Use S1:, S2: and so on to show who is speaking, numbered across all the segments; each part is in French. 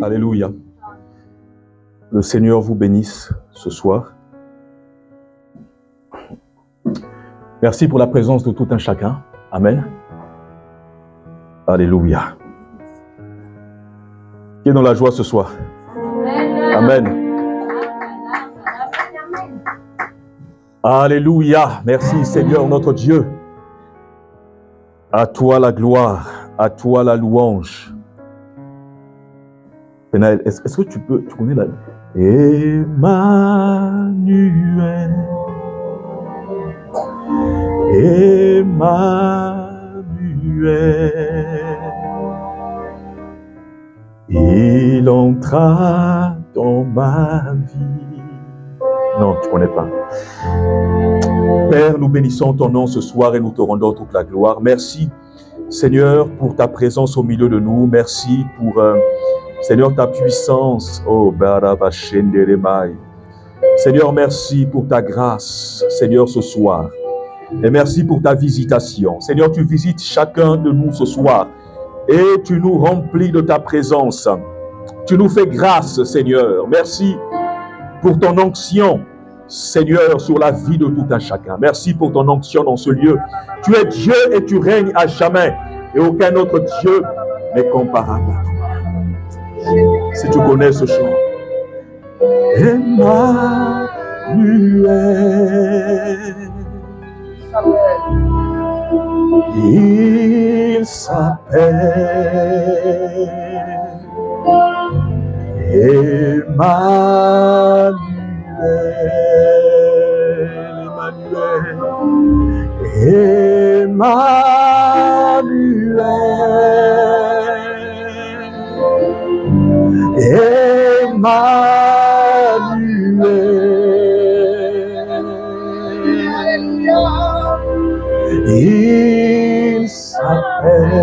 S1: Alléluia. Le Seigneur vous bénisse ce soir. Merci pour la présence de tout un chacun. Amen. Alléluia. Qui est dans la joie ce soir? Amen. Alléluia. Merci Seigneur notre Dieu. À toi la gloire, à toi la louange. Penaël, est-ce que tu connais la... Emmanuel. Emmanuel. Il entra dans ma vie. Non, tu ne connais pas. Père, nous bénissons ton nom ce soir et nous te rendons toute la gloire. Merci, Seigneur, pour ta présence au milieu de nous. Merci pour, Seigneur, ta puissance. Oh, Barabashenderemai. Seigneur, merci pour ta grâce, Seigneur, ce soir. Et merci pour ta visitation. Seigneur, tu visites chacun de nous ce soir et tu nous remplis de ta présence. Tu nous fais grâce, Seigneur. Merci pour ton onction, Seigneur, sur la vie de tout un chacun. Merci pour ton onction dans ce lieu. Tu es Dieu et tu règnes à jamais. Et aucun autre Dieu n'est comparable à toi. Si tu connais ce chant. Emmanuel. Il s'appelle Emmanuel. Il s'appelle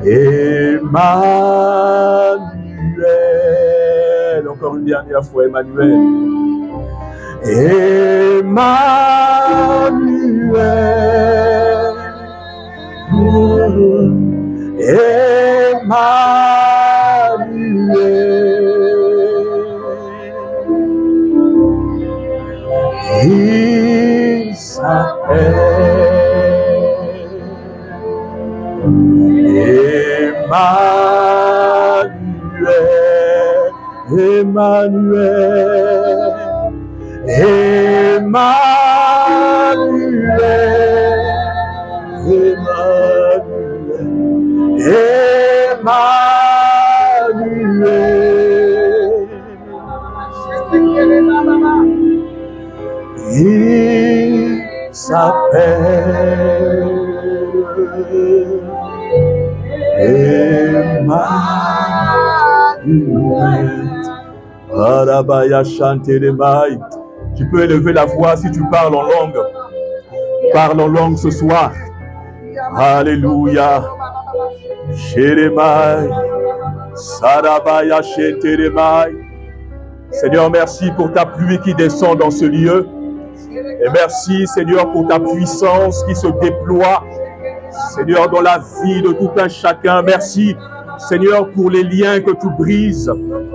S1: Emmanuel. Encore une dernière fois, Emmanuel. Emmanuel. Il s'appelle Emmanuel, Emmanuel, Emmanuel, Emmanuel. Il s'appelle Emmanuel. Arabaya Chantelemai. Tu peux élever la voix si tu parles en langue. Parle en langue ce soir. Alléluia. Sheremai. Sarabaya Chantelemai. Seigneur, merci pour ta pluie qui descend dans ce lieu. Et merci, Seigneur, pour ta puissance qui se déploie, Seigneur, dans la vie de tout un chacun. Merci, Seigneur, pour les liens que tu brises.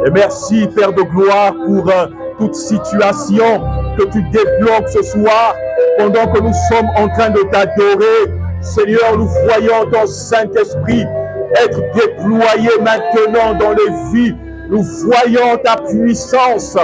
S1: Et merci, Père de gloire, pour toute situation que tu débloques ce soir, pendant que nous sommes en train de t'adorer. Seigneur, nous voyons ton Saint-Esprit être déployé maintenant dans les vies. Nous voyons ta puissance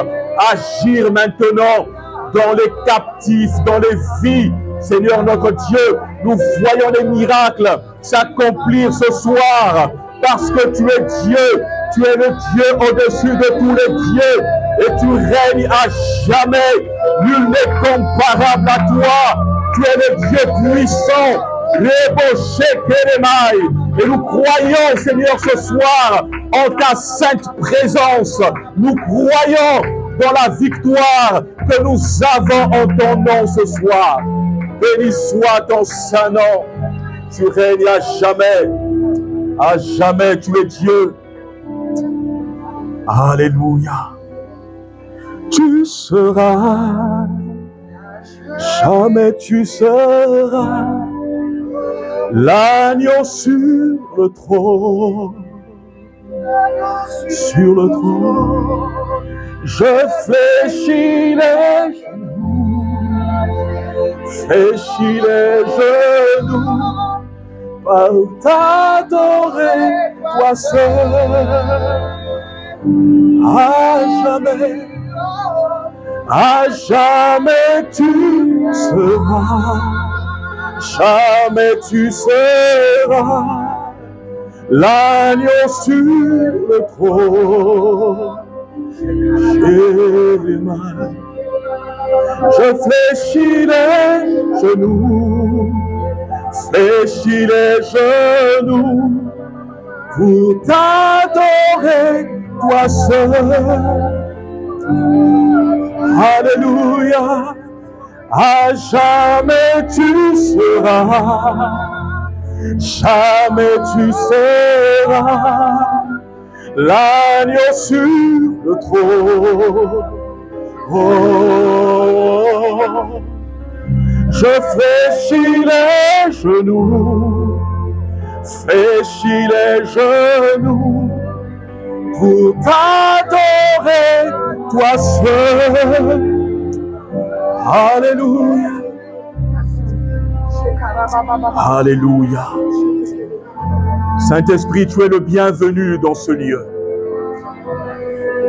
S1: agir maintenant dans les captifs, dans les vies. Seigneur notre Dieu, nous voyons les miracles s'accomplir ce soir parce que tu es Dieu. Tu es le Dieu au-dessus de tous les dieux et tu règnes à jamais. Nul n'est comparable à toi. Tu es le Dieu puissant. Et nous croyons, Seigneur, ce soir en ta sainte présence. Nous croyons dans la victoire que nous avons en ton nom ce soir. Béni soit ton saint nom. Tu règnes à jamais. À jamais, tu es Dieu. Alléluia. Tu seras. Jamais tu seras. L'agneau sur le trône. Sur le trône, je fléchis les genoux, pour t'adorer, toi seul, à jamais tu seras, jamais tu seras. L'agneau sur le trône, je fléchis les genoux, pour t'adorer, toi seul. Alléluia, à jamais tu seras. Jamais tu seras l'agneau sur le trône. Oh, je fléchis les genoux, pour t'adorer, toi seul. Alléluia. Alléluia. Saint-Esprit, tu es le bienvenu dans ce lieu.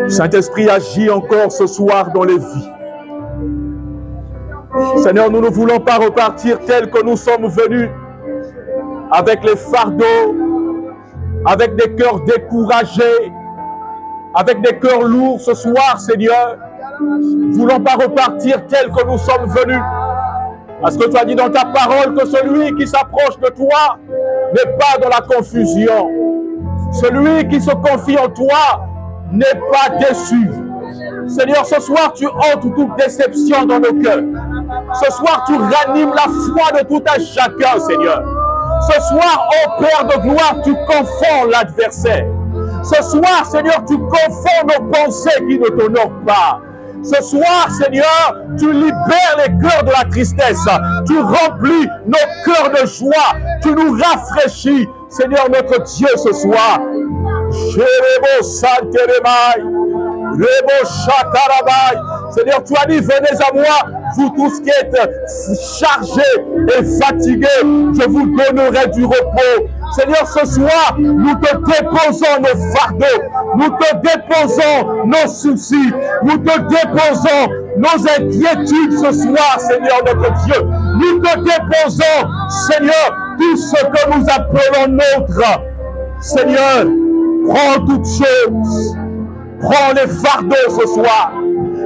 S1: Saint-Esprit, agis encore ce soir dans les vies. Seigneur, nous ne voulons pas repartir tels que nous sommes venus, avec les fardeaux, avec des cœurs découragés, avec des cœurs lourds ce soir, Seigneur. Nous ne voulons pas repartir tels que nous sommes venus. Parce que tu as dit dans ta parole que celui qui s'approche de toi n'est pas dans la confusion. Celui qui se confie en toi n'est pas déçu. Seigneur, ce soir, tu ôtes toute déception dans nos cœurs. Ce soir, tu ranimes la foi de tout un chacun, Seigneur. Ce soir, ô Père de gloire, tu confonds l'adversaire. Ce soir, Seigneur, tu confonds nos pensées qui ne t'honorent pas. Ce soir, Seigneur, tu libères les cœurs de la tristesse. Tu remplis nos cœurs de joie. Tu nous rafraîchis, Seigneur notre Dieu, ce soir. Seigneur, tu as dit, venez à moi, vous tous qui êtes chargés et fatigués, je vous donnerai du repos. Seigneur, ce soir, nous te déposons nos fardeaux, nous te déposons nos soucis, nous te déposons nos inquiétudes ce soir, Seigneur notre Dieu. Nous te déposons, Seigneur, tout ce que nous appelons nôtre. Seigneur, prends toutes choses. Prends les fardeaux ce soir.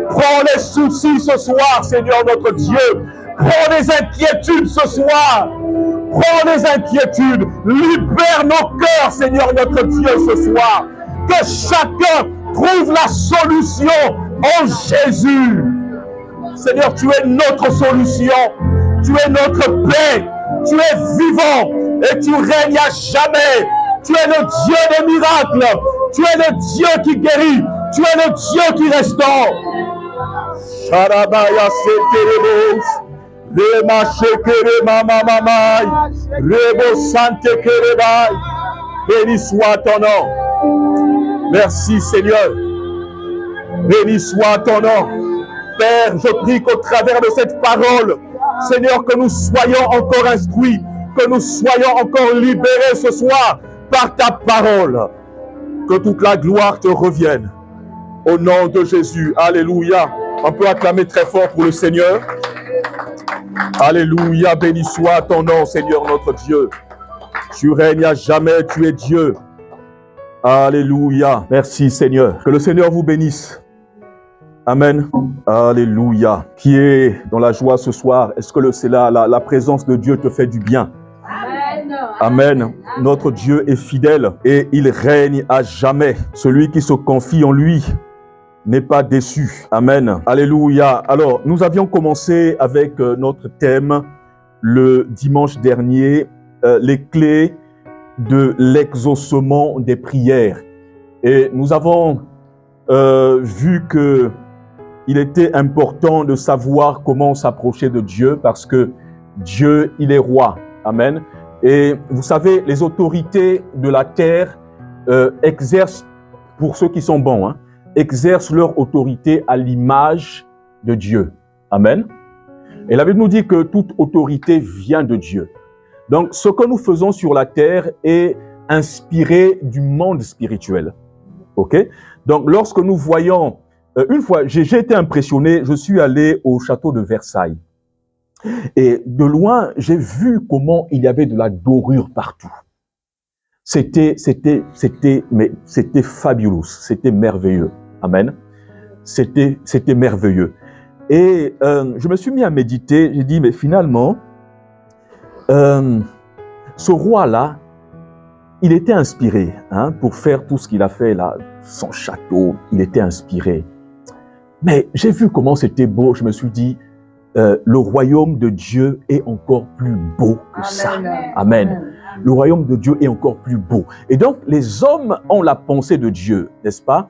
S1: Prends les soucis ce soir, Seigneur notre Dieu. Prends les inquiétudes ce soir. Prends les inquiétudes. Libère nos cœurs, Seigneur notre Dieu, ce soir. Que chacun trouve la solution en Jésus. Seigneur, tu es notre solution. Tu es notre paix. Tu es vivant et tu règnes à jamais. Tu es le Dieu des miracles. Tu es le Dieu qui guérit. Tu es le Dieu qui restaure. Sharabaya seterebos. Rema shekere mama mamai. Rebo sante kerebai. Béni soit ton nom. Merci Seigneur. Béni soit ton nom. Père, je prie qu'au travers de cette parole, Seigneur, que nous soyons encore instruits, que nous soyons encore libérés ce soir par ta parole. Que toute la gloire te revienne. Au nom de Jésus. Alléluia. On peut acclamer très fort pour le Seigneur. Alléluia. Béni soit ton nom, Seigneur notre Dieu. Tu règnes à jamais, tu es Dieu. Alléluia. Merci Seigneur. Que le Seigneur vous bénisse. Amen. Alléluia. Qui est dans la joie ce soir? Est-ce que la présence de Dieu te fait du bien? Amen. Notre Dieu est fidèle et il règne à jamais. Celui qui se confie en lui n'est pas déçu. Amen. Alléluia. Alors, nous avions commencé avec notre thème le dimanche dernier, les clés de l'exaucement des prières. Et nous avons vu que il était important de savoir comment s'approcher de Dieu parce que Dieu, il est roi. Amen. Et vous savez, les autorités de la terre exercent, pour ceux qui sont bons, hein, exercent leur autorité à l'image de Dieu. Amen. Et la Bible nous dit que toute autorité vient de Dieu. Donc, ce que nous faisons sur la terre est inspiré du monde spirituel. OK? Donc, lorsque nous voyons... une fois, j'ai été impressionné, je suis allé au château de Versailles. Et de loin, j'ai vu comment il y avait de la dorure partout. C'était fabuleux, c'était merveilleux. Amen. C'était merveilleux. Et je me suis mis à méditer, j'ai dit, mais finalement, ce roi-là, il était inspiré pour faire tout ce qu'il a fait là, son château, il était inspiré. Mais j'ai vu comment c'était beau, je me suis dit, le royaume de Dieu est encore plus beau que ça. Amen. Le royaume de Dieu est encore plus beau. Et donc, les hommes ont la pensée de Dieu, n'est-ce pas?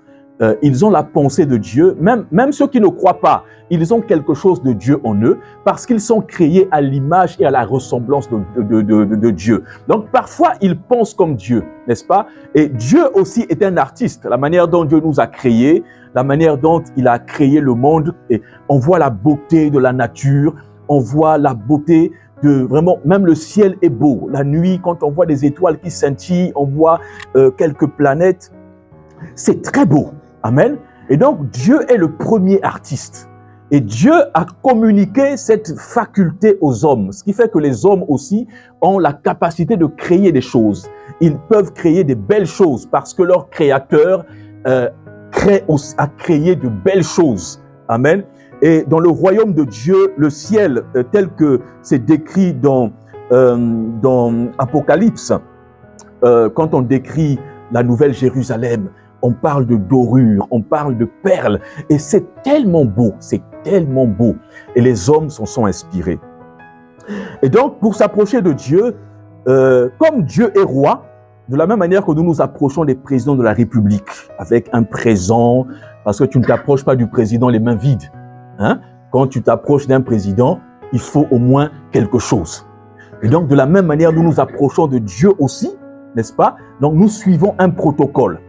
S1: Ils ont la pensée de Dieu, même ceux qui ne croient pas, ils ont quelque chose de Dieu en eux parce qu'ils sont créés à l'image et à la ressemblance de Dieu. Donc parfois, ils pensent comme Dieu, n'est-ce pas? Et Dieu aussi est un artiste. La manière dont Dieu nous a créés, la manière dont il a créé le monde, et on voit la beauté de la nature, on voit la beauté de vraiment, même le ciel est beau. La nuit, quand on voit des étoiles qui scintillent, on voit quelques planètes, c'est très beau. Amen. Et donc, Dieu est le premier artiste. Et Dieu a communiqué cette faculté aux hommes, ce qui fait que les hommes aussi ont la capacité de créer des choses. Ils peuvent créer des belles choses parce que leur Créateur a créé de belles choses. Amen. Et dans le royaume de Dieu, le ciel, tel que c'est décrit dans Apocalypse, quand on décrit la nouvelle Jérusalem, on parle de dorure, on parle de perles, et c'est tellement beau, et les hommes s'en sont inspirés. Et donc, pour s'approcher de Dieu, comme Dieu est roi, de la même manière que nous nous approchons des présidents de la République, avec un présent, parce que tu ne t'approches pas du président les mains vides. Hein? Quand tu t'approches d'un président, il faut au moins quelque chose. Et donc, de la même manière, nous nous approchons de Dieu aussi, n'est-ce pas? Donc, nous suivons un protocole.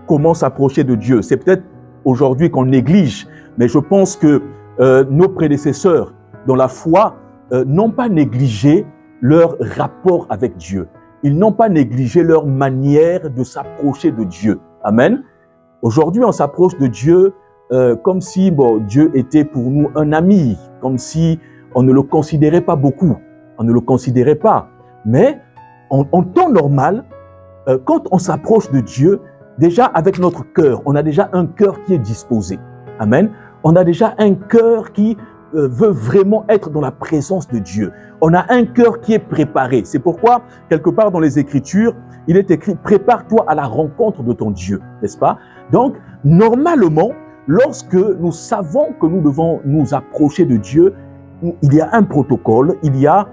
S1: Comment s'approcher de Dieu? C'est peut-être aujourd'hui qu'on néglige, mais je pense que nos prédécesseurs dans la foi n'ont pas négligé leur rapport avec Dieu. Ils n'ont pas négligé leur manière de s'approcher de Dieu. Amen. Aujourd'hui, on s'approche de Dieu comme si Dieu était pour nous un ami, comme si on ne le considérait pas beaucoup. On ne le considérait pas. Mais en temps normal, quand on s'approche de Dieu, déjà avec notre cœur, on a déjà un cœur qui est disposé. Amen. On a déjà un cœur qui veut vraiment être dans la présence de Dieu. On a un cœur qui est préparé. C'est pourquoi, quelque part dans les Écritures, il est écrit « Prépare-toi à la rencontre de ton Dieu », n'est-ce pas? Donc, normalement, lorsque nous savons que nous devons nous approcher de Dieu, il y a un protocole, il y a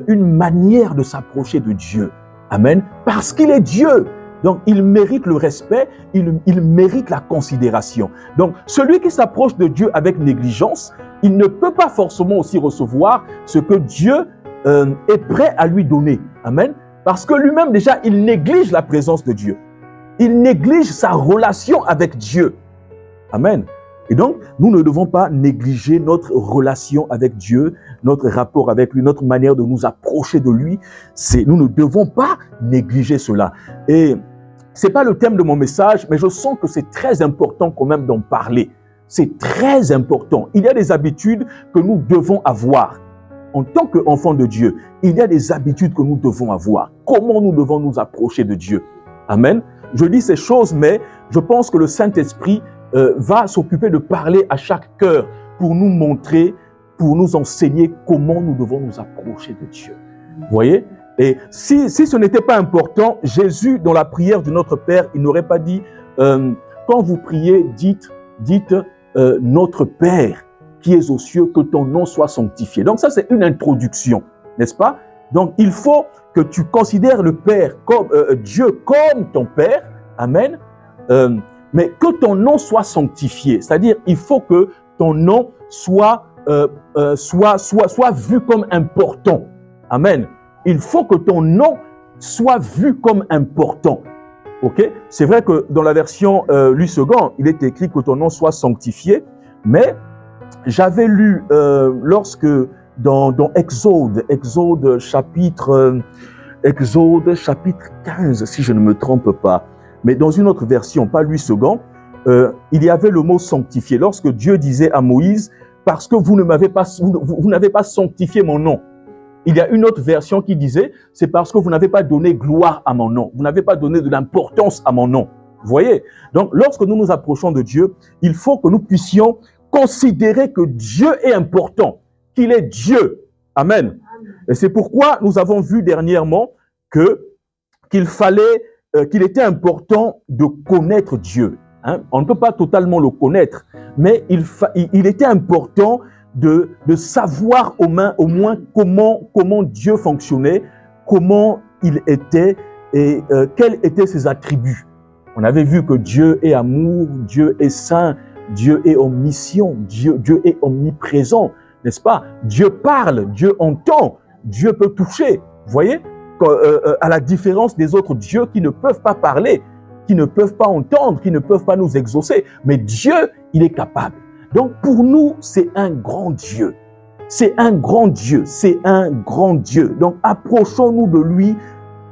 S1: une manière de s'approcher de Dieu. Amen. Parce qu'il est Dieu. Donc, il mérite le respect, il mérite la considération. Donc, celui qui s'approche de Dieu avec négligence, il ne peut pas forcément aussi recevoir ce que Dieu est prêt à lui donner. Amen. Parce que lui-même, déjà, il néglige la présence de Dieu. Il néglige sa relation avec Dieu. Amen. Et donc, nous ne devons pas négliger notre relation avec Dieu, notre rapport avec lui, notre manière de nous approcher de lui. Nous ne devons pas négliger cela. Et ce n'est pas le thème de mon message, mais je sens que c'est très important quand même d'en parler. C'est très important. Il y a des habitudes que nous devons avoir. En tant qu'enfants de Dieu, il y a des habitudes que nous devons avoir. Comment nous devons nous approcher de Dieu? Amen. Je dis ces choses, mais je pense que le Saint-Esprit va s'occuper de parler à chaque cœur pour nous montrer, pour nous enseigner comment nous devons nous approcher de Dieu. Vous voyez? Et si ce n'était pas important, Jésus, dans la prière de notre Père, il n'aurait pas dit quand vous priez, dites notre Père qui est aux cieux, que ton nom soit sanctifié. Donc ça, c'est une introduction, n'est-ce pas? Donc il faut que tu considères le Père comme Dieu comme ton Père, amen. Mais que ton nom soit sanctifié, c'est-à-dire il faut que ton nom soit vu comme important, amen. Il faut que ton nom soit vu comme important. Ok? C'est vrai que dans la version Louis II, il est écrit que ton nom soit sanctifié, mais j'avais lu lorsque dans Exode chapitre 15, si je ne me trompe pas, mais dans une autre version, pas Louis II, il y avait le mot sanctifié. Lorsque Dieu disait à Moïse, parce que vous n'avez pas sanctifié mon nom. Il y a une autre version qui disait, c'est parce que vous n'avez pas donné gloire à mon nom. Vous n'avez pas donné de l'importance à mon nom. Vous voyez? Donc, lorsque nous nous approchons de Dieu, il faut que nous puissions considérer que Dieu est important, qu'il est Dieu. Amen. Et c'est pourquoi nous avons vu dernièrement qu'il était important de connaître Dieu. Hein? On ne peut pas totalement le connaître, mais il était important de savoir au moins comment Dieu fonctionnait, comment il était et quels étaient ses attributs. On avait vu que Dieu est amour, Dieu est saint, Dieu est omniscient, Dieu est omniprésent, n'est-ce pas? Dieu parle, Dieu entend, Dieu peut toucher. Vous voyez? À la différence des autres dieux qui ne peuvent pas parler, qui ne peuvent pas entendre, qui ne peuvent pas nous exaucer. Mais Dieu, il est capable. Donc pour nous, c'est un grand Dieu. C'est un grand Dieu. C'est un grand Dieu. Donc approchons-nous de lui,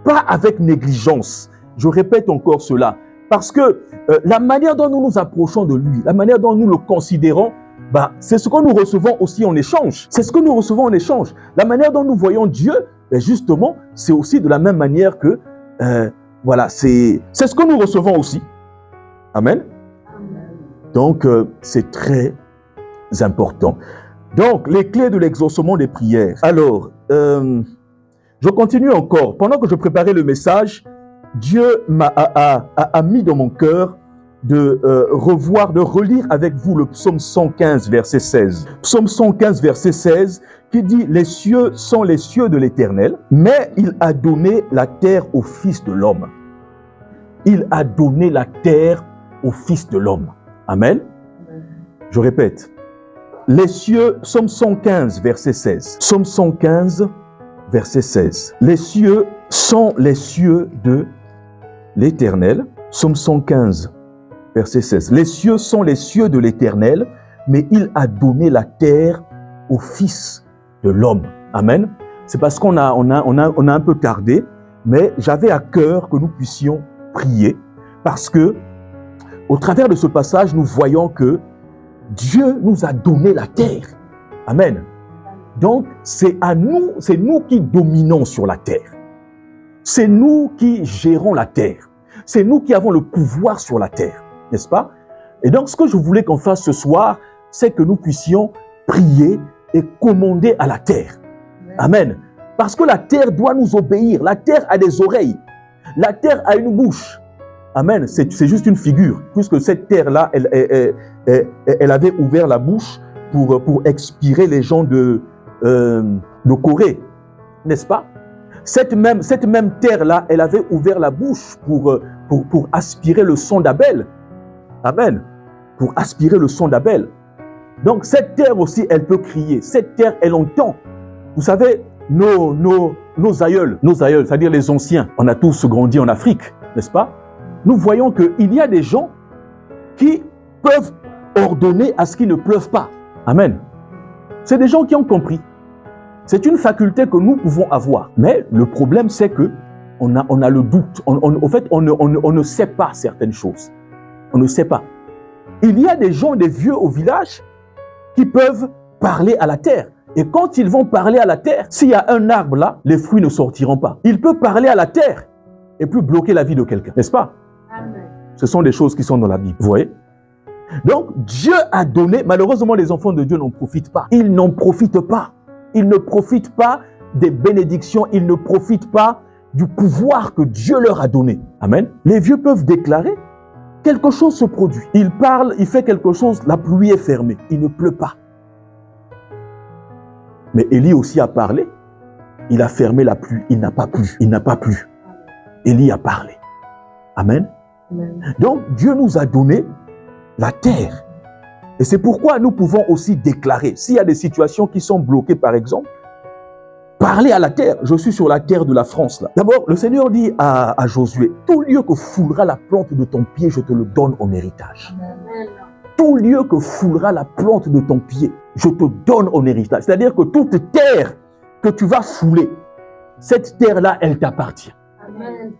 S1: pas avec négligence. Je répète encore cela. Parce que la manière dont nous nous approchons de lui, la manière dont nous le considérons, c'est ce que nous recevons aussi en échange. C'est ce que nous recevons en échange. La manière dont nous voyons Dieu, justement, c'est aussi de la même manière que, voilà, c'est ce que nous recevons aussi. Amen. Donc, c'est très important. Donc, les clés de l'exaucement des prières. Alors, je continue encore. Pendant que je préparais le message, Dieu a mis dans mon cœur de relire avec vous le psaume 115, verset 16. Psaume 115, verset 16, qui dit « Les cieux sont les cieux de l'Éternel, mais il a donné la terre au Fils de l'homme. » Il a donné la terre au Fils de l'homme. Amen. Je répète. Les cieux, psaume 115, verset 16. Psaume 115, verset 16. Les cieux sont les cieux de l'Éternel. Psaume 115, verset 16. Les cieux sont les cieux de l'Éternel, mais il a donné la terre au Fils de l'homme. Amen. C'est parce qu'on a un peu tardé, mais j'avais à cœur que nous puissions prier, parce que au travers de ce passage, nous voyons que Dieu nous a donné la terre. Amen. Donc, c'est nous qui dominons sur la terre. C'est nous qui gérons la terre. C'est nous qui avons le pouvoir sur la terre, n'est-ce pas? Et donc, ce que je voulais qu'on fasse ce soir, c'est que nous puissions prier et commander à la terre. Amen. Parce que la terre doit nous obéir. La terre a des oreilles. La terre a une bouche. Amen. C'est juste une figure, puisque cette terre-là, elle avait ouvert la bouche pour expirer les gens de Corée, n'est-ce pas? Cette même terre-là, elle avait ouvert la bouche pour aspirer le sang d'Abel. Amen. Pour aspirer le sang d'Abel. Donc cette terre aussi, elle peut crier. Cette terre, elle entend. Vous savez, nos aïeuls, c'est-à-dire les anciens, on a tous grandi en Afrique, n'est-ce pas? Nous voyons qu'il y a des gens qui peuvent ordonner à ce qu'il ne pleuve pas. Amen. C'est des gens qui ont compris. C'est une faculté que nous pouvons avoir. Mais le problème, c'est que on a le doute. En fait, on ne sait pas certaines choses. On ne sait pas. Il y a des gens, des vieux au village, qui peuvent parler à la terre. Et quand ils vont parler à la terre, s'il y a un arbre là, les fruits ne sortiront pas. Il peut parler à la terre et puis bloquer la vie de quelqu'un, n'est-ce pas? Amen. Ce sont des choses qui sont dans la Bible, vous voyez? Donc, Dieu a donné, malheureusement, les enfants de Dieu n'en profitent pas. Ils n'en profitent pas. Ils ne profitent pas des bénédictions, ils ne profitent pas du pouvoir que Dieu leur a donné. Amen. Les vieux peuvent déclarer, quelque chose se produit. Il parle, il fait quelque chose, la pluie est fermée, il ne pleut pas. Mais Élie aussi a parlé, il a fermé la pluie, il n'a pas plu, il n'a pas plu. Élie a parlé. Amen. Amen. Donc, Dieu nous a donné la terre. Et c'est pourquoi nous pouvons aussi déclarer, s'il y a des situations qui sont bloquées, par exemple, parler à la terre. Je suis sur la terre de la France. D'abord, le Seigneur dit à Josué, tout lieu que foulera la plante de ton pied, je te le donne en héritage. Tout lieu que foulera la plante de ton pied, je te donne en héritage. C'est-à-dire que toute terre que tu vas fouler, cette terre-là, elle t'appartient. Amen.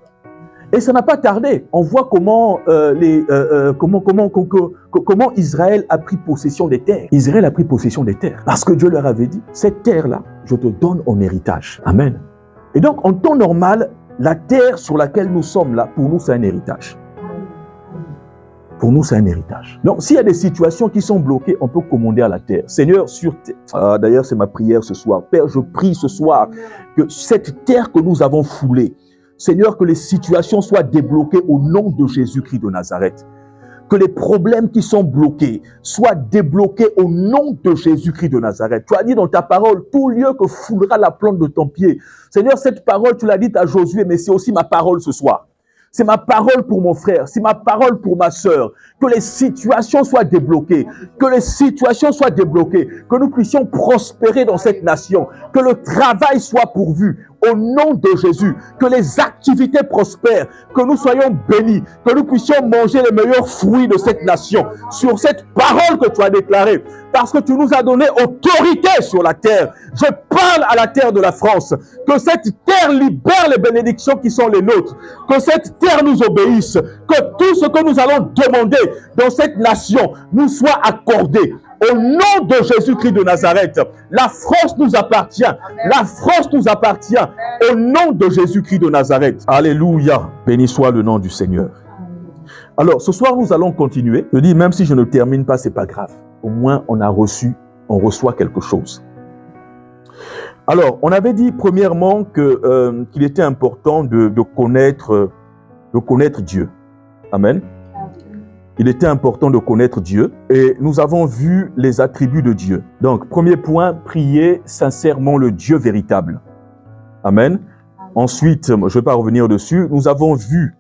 S1: Et ça n'a pas tardé. On voit comment, comment Israël a pris possession des terres. Israël a pris possession des terres. Parce que Dieu leur avait dit, cette terre-là, je te donne en héritage. Amen. Et donc, en temps normal, la terre sur laquelle nous sommes là, pour nous, c'est un héritage. Pour nous, c'est un héritage. Donc, s'il y a des situations qui sont bloquées, on peut commander à la terre. Seigneur, sur terre. D'ailleurs, c'est ma prière ce soir. Père, je prie ce soir que cette terre que nous avons foulée, Seigneur, que les situations soient débloquées au nom de Jésus-Christ de Nazareth. Que les problèmes qui sont bloqués soient débloqués au nom de Jésus-Christ de Nazareth. Tu as dit dans ta parole, tout lieu que foulera la plante de ton pied. Seigneur, cette parole, tu l'as dite à Josué, mais c'est aussi ma parole ce soir. C'est ma parole pour mon frère, c'est ma parole pour ma sœur. Que les situations soient débloquées, que les situations soient débloquées, que nous puissions prospérer dans cette nation, que le travail soit pourvu au nom de Jésus, que les activités prospèrent, que nous soyons bénis, que nous puissions manger les meilleurs fruits de cette nation, sur cette parole que tu as déclarée, parce que tu nous as donné autorité sur la terre. Je parle à la terre de la France, que cette terre libère les bénédictions qui sont les nôtres, que cette terre nous obéisse, que tout ce que nous allons demander dans cette nation nous soit accordé. Au nom de Jésus-Christ de Nazareth, la France nous appartient. La France nous appartient. Au nom de Jésus-Christ de Nazareth. Alléluia. Béni soit le nom du Seigneur. Alors, ce soir, nous allons continuer. Je dis, même si je ne termine pas, c'est pas grave. Au moins, on reçoit quelque chose. Alors, on avait dit premièrement qu'il était important de connaître Dieu. Amen. Il était important de connaître Dieu et nous avons vu les attributs de Dieu. Donc, premier point, prier sincèrement le Dieu véritable. Amen. Ensuite, je ne vais pas revenir dessus, nous avons vu,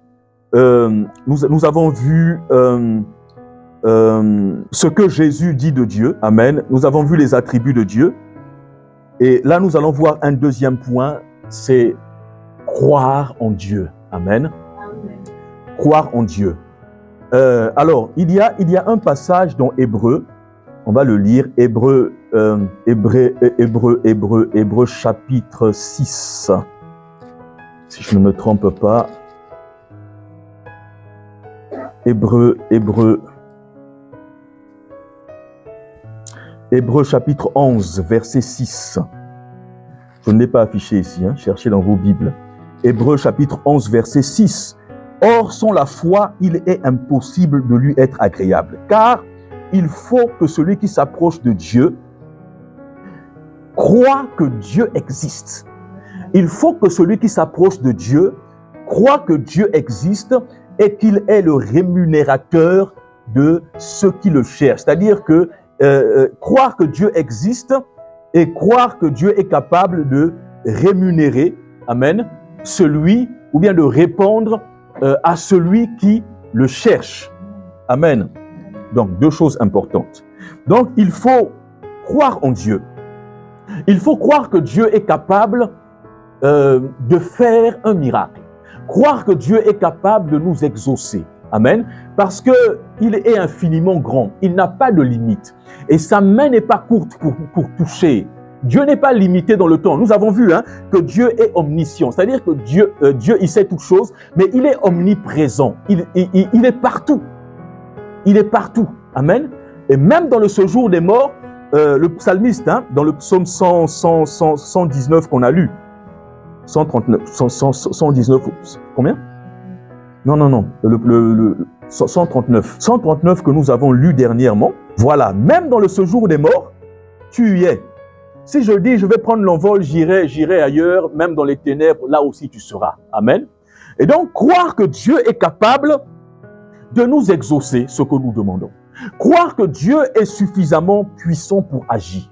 S1: ce que Jésus dit de Dieu. Amen. Nous avons vu les attributs de Dieu. Et là, nous allons voir un deuxième point, c'est croire en Dieu. Amen. Amen. Croire en Dieu. Alors, il y a un passage dans Hébreu, on va le lire, Hébreu chapitre 6, si je ne me trompe pas. Hébreu chapitre 11, verset 6. Je ne l'ai pas affiché ici, cherchez dans vos Bibles. Hébreu chapitre 11, verset 6. Or, sans la foi, il est impossible de lui être agréable, car il faut que celui qui s'approche de Dieu croit que Dieu existe. Il faut que celui qui s'approche de Dieu croit que Dieu existe et qu'il est le rémunérateur de ceux qui le cherchent. C'est-à-dire que croire que Dieu existe et croire que Dieu est capable de rémunérer, amen, celui, ou bien de répondre à celui qui le cherche. Amen. Donc, deux choses importantes. Donc, il faut croire en Dieu. Il faut croire que Dieu est capable de faire un miracle. Croire que Dieu est capable de nous exaucer. Amen. Parce qu'il est infiniment grand. Il n'a pas de limite. Et sa main n'est pas courte pour toucher. Dieu n'est pas limité dans le temps. Nous avons vu que Dieu est omniscient. C'est-à-dire que Dieu, il sait toutes choses, mais il est omniprésent. Il est partout. Il est partout. Amen. Et même dans le séjour des morts, le psalmiste, dans le psaume 119 qu'on a lu, 119, combien? Non, le 139. 139 que nous avons lu dernièrement. Voilà, même dans le séjour des morts, tu y es. Si je dis, je vais prendre l'envol, j'irai ailleurs, même dans les ténèbres, là aussi tu seras. Amen. Et donc, croire que Dieu est capable de nous exaucer ce que nous demandons. Croire que Dieu est suffisamment puissant pour agir.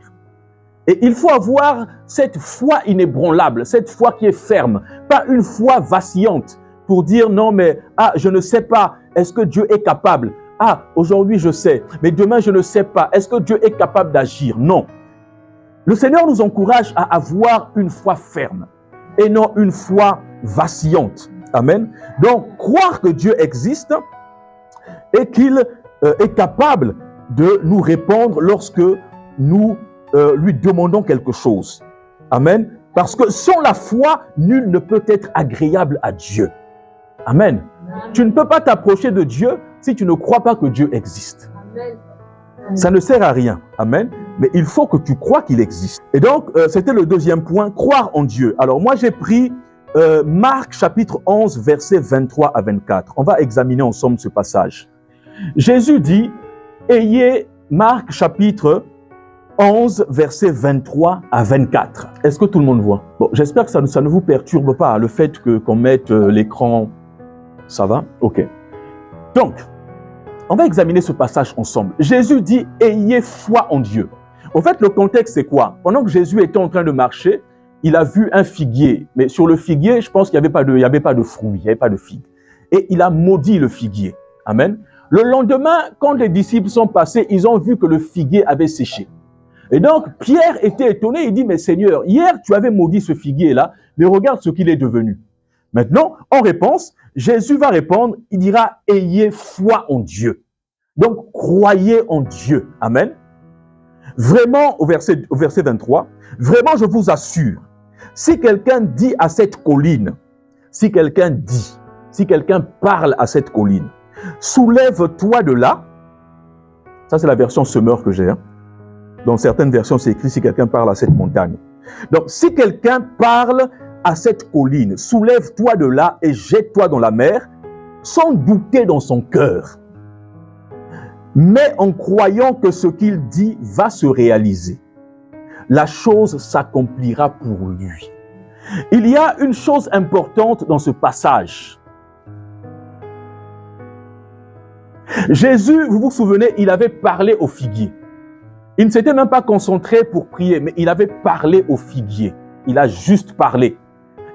S1: Et il faut avoir cette foi inébranlable, cette foi qui est ferme, pas une foi vacillante pour dire non mais je ne sais pas, est-ce que Dieu est capable? Aujourd'hui je sais, mais demain je ne sais pas, est-ce que Dieu est capable d'agir? Non. Le Seigneur nous encourage à avoir une foi ferme et non une foi vacillante. Amen. Donc, croire que Dieu existe et qu'il est capable de nous répondre lorsque nous lui demandons quelque chose. Amen. Parce que sans la foi, nul ne peut être agréable à Dieu. Amen. Tu ne peux pas t'approcher de Dieu si tu ne crois pas que Dieu existe. Amen. Ça ne sert à rien. Amen. Mais il faut que tu crois qu'il existe. Et donc, c'était le deuxième point, croire en Dieu. Alors, moi, j'ai pris Marc chapitre 11, versets 23 à 24. On va examiner ensemble ce passage. Jésus dit, ayez Marc chapitre 11, versets 23 à 24. Est-ce que tout le monde voit? Bon, j'espère que ça ne vous perturbe pas, le fait qu'on mette l'écran. Ça va? Ok. Donc, on va examiner ce passage ensemble. Jésus dit, ayez foi en Dieu. En fait, le contexte, c'est quoi? Pendant que Jésus était en train de marcher, il a vu un figuier. Mais sur le figuier, je pense qu'il n'y avait pas de fruits, il n'y avait pas de figues. Et il a maudit le figuier. Amen. Le lendemain, quand les disciples sont passés, ils ont vu que le figuier avait séché. Et donc, Pierre était étonné, il dit, mais Seigneur, hier, tu avais maudit ce figuier-là, mais regarde ce qu'il est devenu. Maintenant, en réponse, Jésus va répondre, il dira, ayez foi en Dieu. Donc, croyez en Dieu. Amen. Vraiment, au verset 23, vraiment, je vous assure, si quelqu'un dit à cette colline, si quelqu'un parle à cette colline, soulève-toi de là, ça c'est la version semeur que j'ai, dans certaines versions c'est écrit si quelqu'un parle à cette montagne. Donc si quelqu'un parle à cette colline, soulève-toi de là et jette-toi dans la mer, sans douter dans son cœur, mais en croyant que ce qu'il dit va se réaliser. La chose s'accomplira pour lui. Il y a une chose importante dans ce passage. Jésus, vous vous souvenez, il avait parlé au figuier. Il ne s'était même pas concentré pour prier, mais il avait parlé au figuier. Il a juste parlé.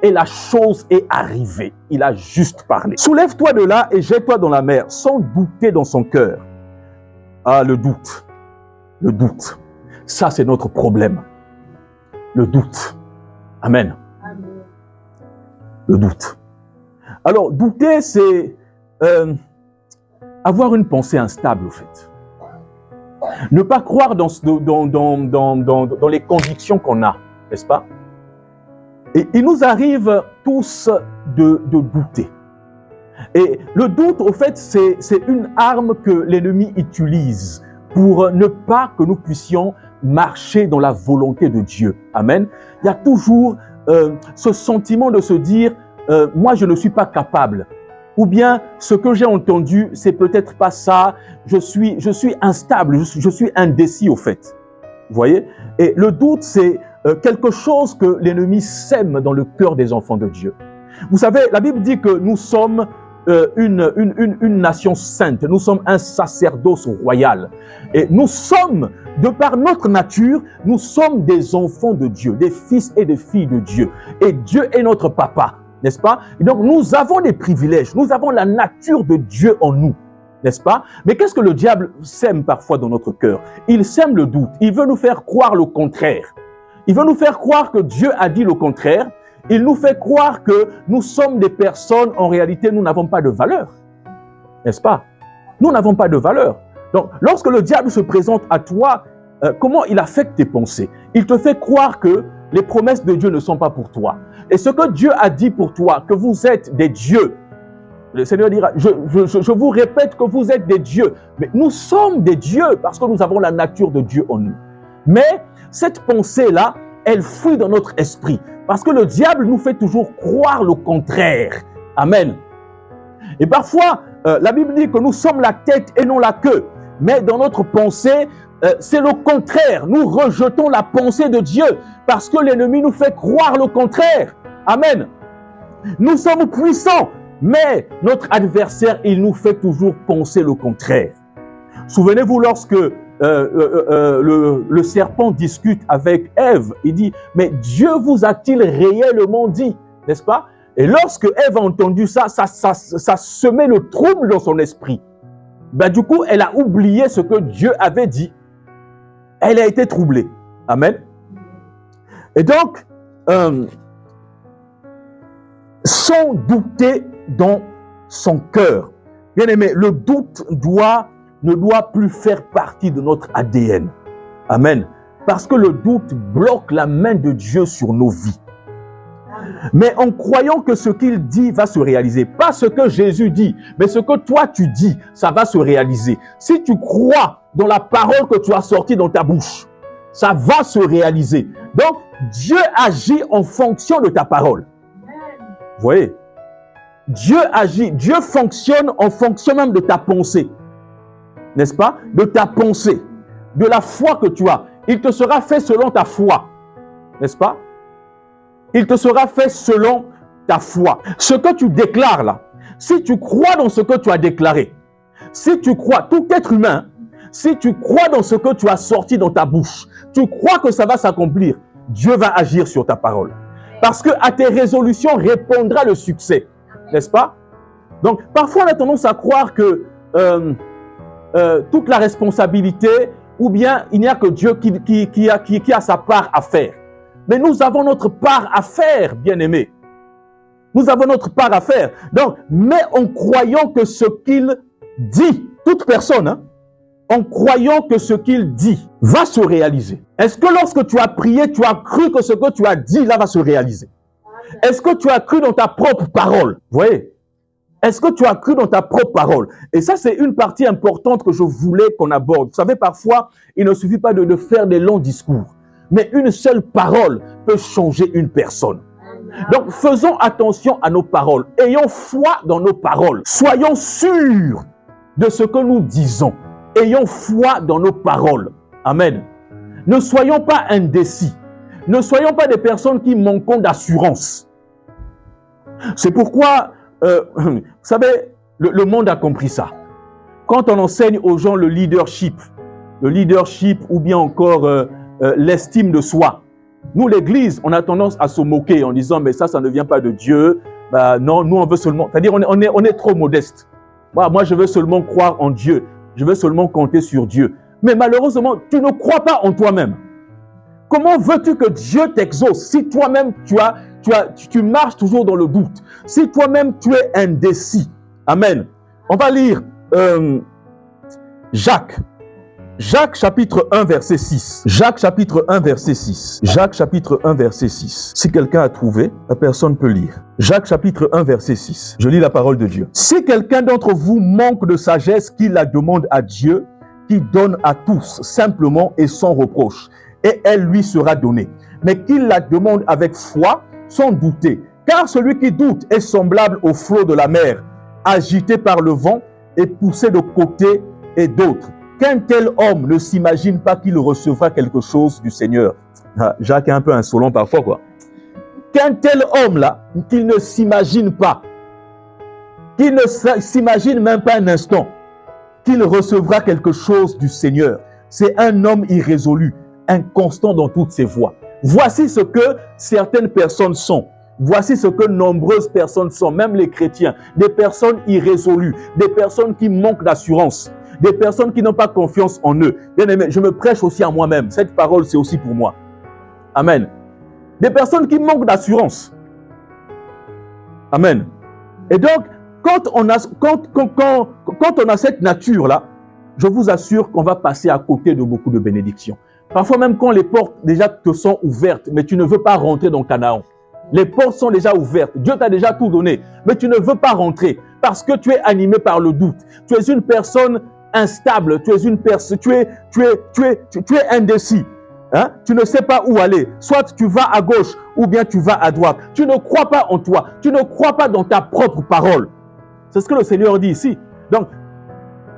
S1: Et la chose est arrivée. Il a juste parlé. Soulève-toi de là et jette-toi dans la mer, sans douter dans son cœur. Ah, le doute. Le doute. Ça, c'est notre problème. Le doute. Amen. Amen. Le doute. Alors, douter, c'est avoir une pensée instable, au fait. Ne pas croire dans les convictions qu'on a, n'est-ce pas? Et il nous arrive tous de douter. Et le doute, au fait, c'est une arme que l'ennemi utilise pour ne pas que nous puissions marcher dans la volonté de Dieu. Amen. Il y a toujours ce sentiment de se dire, moi je ne suis pas capable. Ou bien, ce que j'ai entendu, c'est peut-être pas ça. Je suis instable, je suis indécis au fait. Vous voyez? Et le doute, c'est quelque chose que l'ennemi sème dans le cœur des enfants de Dieu. Vous savez, la Bible dit que nous sommes une nation sainte. Nous sommes un sacerdoce royal. Et nous sommes, de par notre nature, nous sommes des enfants de Dieu, des fils et des filles de Dieu. Et Dieu est notre papa. N'est-ce pas? Et donc, nous avons des privilèges. Nous avons la nature de Dieu en nous. N'est-ce pas? Mais qu'est-ce que le diable sème parfois dans notre cœur? Il sème le doute. Il veut nous faire croire le contraire. Il veut nous faire croire que Dieu a dit le contraire. Il nous fait croire que nous sommes des personnes, en réalité, nous n'avons pas de valeur. N'est-ce pas? Nous n'avons pas de valeur. Donc, lorsque le diable se présente à toi, comment il affecte tes pensées? Il te fait croire que les promesses de Dieu ne sont pas pour toi. Et ce que Dieu a dit pour toi, que vous êtes des dieux, le Seigneur dira, je vous répète que vous êtes des dieux. Mais nous sommes des dieux parce que nous avons la nature de Dieu en nous. Mais cette pensée-là, elle fuit dans notre esprit. Parce que le diable nous fait toujours croire le contraire. Amen. Et parfois, la Bible dit que nous sommes la tête et non la queue. Mais dans notre pensée, c'est le contraire. Nous rejetons la pensée de Dieu parce que l'ennemi nous fait croire le contraire. Amen. Nous sommes puissants, mais notre adversaire, il nous fait toujours penser le contraire. Souvenez-vous lorsque le serpent discute avec Ève, il dit, mais Dieu vous a-t-il réellement dit, n'est-ce pas? Et lorsque Ève a entendu ça, ça semait le trouble dans son esprit. Ben, du coup, elle a oublié ce que Dieu avait dit. Elle a été troublée. Amen. Et donc, sans douter dans son cœur. Bien aimé, le doute ne doit plus faire partie de notre ADN. Amen. Parce que le doute bloque la main de Dieu sur nos vies. Mais en croyant que ce qu'il dit va se réaliser, pas ce que Jésus dit, mais ce que toi tu dis, ça va se réaliser. Si tu crois dans la parole que tu as sortie dans ta bouche, ça va se réaliser. Donc, Dieu agit en fonction de ta parole. Vous voyez? Dieu agit, Dieu fonctionne en fonction même de ta pensée. N'est-ce pas? De ta pensée, de la foi que tu as. Il te sera fait selon ta foi. N'est-ce pas? Il te sera fait selon ta foi. Ce que tu déclares là, si tu crois dans ce que tu as déclaré, si tu crois, tout être humain, si tu crois dans ce que tu as sorti dans ta bouche, tu crois que ça va s'accomplir, Dieu va agir sur ta parole. Parce que à tes résolutions répondra le succès. N'est-ce pas? Donc, parfois, on a tendance à croire que toute la responsabilité, ou bien il n'y a que Dieu qui a sa part à faire. Mais nous avons notre part à faire, bien-aimés. Nous avons notre part à faire. Donc, mais en croyant que ce qu'il dit, toute personne, hein, en croyant que ce qu'il dit va se réaliser. Est-ce que lorsque tu as prié, tu as cru que ce que tu as dit là va se réaliser? Est-ce que tu as cru dans ta propre parole? Vous voyez? Est-ce que tu as cru dans ta propre parole? Et ça, c'est une partie importante que je voulais qu'on aborde. Vous savez, parfois, il ne suffit pas de faire des longs discours. Mais une seule parole peut changer une personne. Donc, faisons attention à nos paroles. Ayons foi dans nos paroles. Soyons sûrs de ce que nous disons. Ayons foi dans nos paroles. Amen. Ne soyons pas indécis. Ne soyons pas des personnes qui manquent d'assurance. C'est pourquoi, vous savez, le monde a compris ça. Quand on enseigne aux gens le leadership ou bien encore l'estime de soi, nous, l'Église, on a tendance à se moquer en disant « mais ça ne vient pas de Dieu. » Non, nous, on veut seulement... C'est-à-dire, on est trop modeste. Moi, je veux seulement croire en Dieu. Je veux seulement compter sur Dieu. Mais malheureusement, tu ne crois pas en toi-même. Comment veux-tu que Dieu t'exauce si toi-même tu marches toujours dans le doute, si toi-même tu es indécis? Amen. On va lire Jacques chapitre 1 verset 6. Jacques chapitre 1 verset 6. Jacques chapitre 1 verset 6. Si quelqu'un a trouvé, la personne peut lire. Jacques chapitre 1 verset 6. Je lis la parole de Dieu. Si quelqu'un d'entre vous manque de sagesse, qu'il la demande à Dieu, qui donne à tous simplement et sans reproche, et elle lui sera donnée. Mais qu'il la demande avec foi, sans douter. Car celui qui doute est semblable au flot de la mer, agité par le vent et poussé de côté et d'autre. Qu'un tel homme ne s'imagine pas qu'il recevra quelque chose du Seigneur. Jacques est un peu insolent parfois, quoi. Qu'un tel homme-là, qu'il ne s'imagine pas, qu'il ne s'imagine même pas un instant, qu'il recevra quelque chose du Seigneur. C'est un homme irrésolu, inconstant dans toutes ses voies. Voici ce que certaines personnes sont. Voici ce que nombreuses personnes sont, même les chrétiens. Des personnes irrésolues, des personnes qui manquent d'assurance, des personnes qui n'ont pas confiance en eux. Bien aimé, je me prêche aussi à moi-même. Cette parole, c'est aussi pour moi. Amen. Des personnes qui manquent d'assurance. Amen. Et donc, quand on a cette nature-là, je vous assure qu'on va passer à côté de beaucoup de bénédictions. Parfois même quand les portes déjà te sont ouvertes, mais tu ne veux pas rentrer dans Canaan. Les portes sont déjà ouvertes. Dieu t'a déjà tout donné, mais tu ne veux pas rentrer parce que tu es animé par le doute. Tu es une personne instable. Tu es une personne, tu es indécis. Hein? Tu ne sais pas où aller. Soit tu vas à gauche ou bien tu vas à droite. Tu ne crois pas en toi. Tu ne crois pas dans ta propre parole. C'est ce que le Seigneur dit ici. Donc,